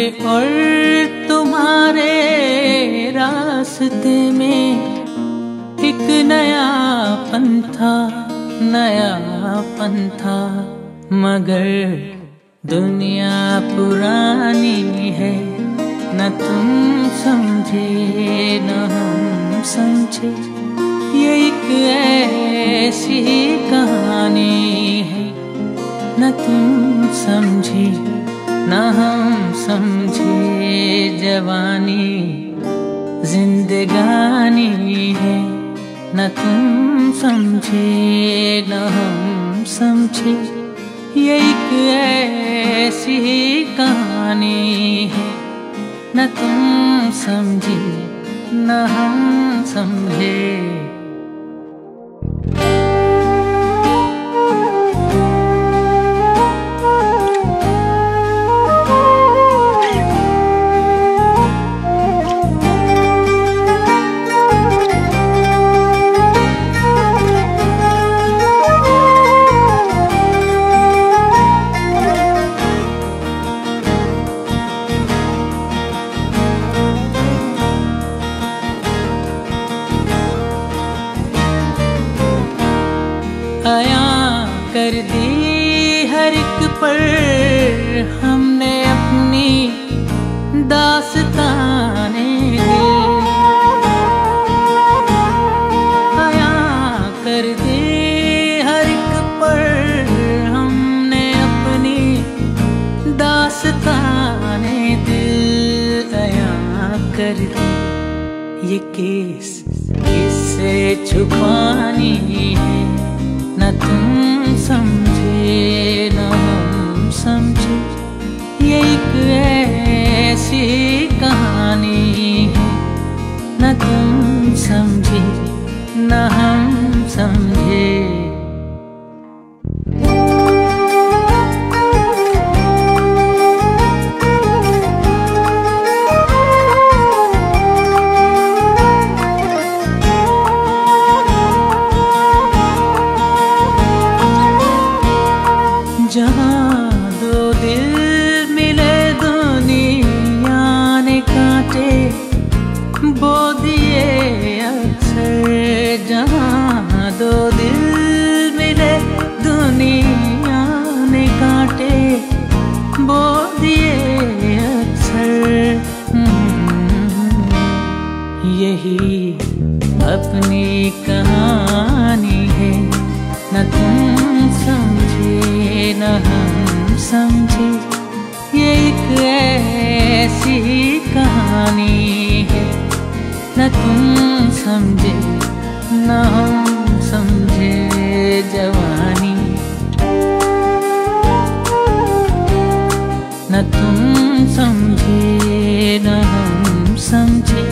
और तुम्हारे रास्ते में एक नया पंथा मगर दुनिया पुरानी है, न तुम समझे न हम समझे। ये एक ऐसी कहानी है, न तुम समझे न हम समझे। जवानी जिंदगानी है, न तुम समझे न हम समझे। ये एक ऐसी कहानी है, न तुम समझे न हम समझे। आया कर दी हर एक पर हमने अपनी दास्ताने दिल। आया कर दी हर एक पर हमने अपनी दास्ताने दिल। आया कर दी ये किससे छुपानी है, न तुम समझे न हम समझे। ये एक ऐसी कहानी है, न तुम समझे न हम समझे। जहाँ दो दिल मिले दुनिया ने काटे बो दिए अक्सर। जहाँ दो दिल मिले दुनिया ने काटे बो दिए अक्सर। यही अपनी कहानी है, न तुम समझे न हम समझे। ये एक ऐसी कहानी है, न तुम समझे न हम समझे। जवानी न तुम समझे न हम समझे।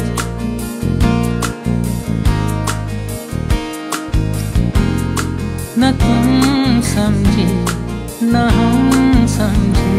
न तुम समझे न हम समझे।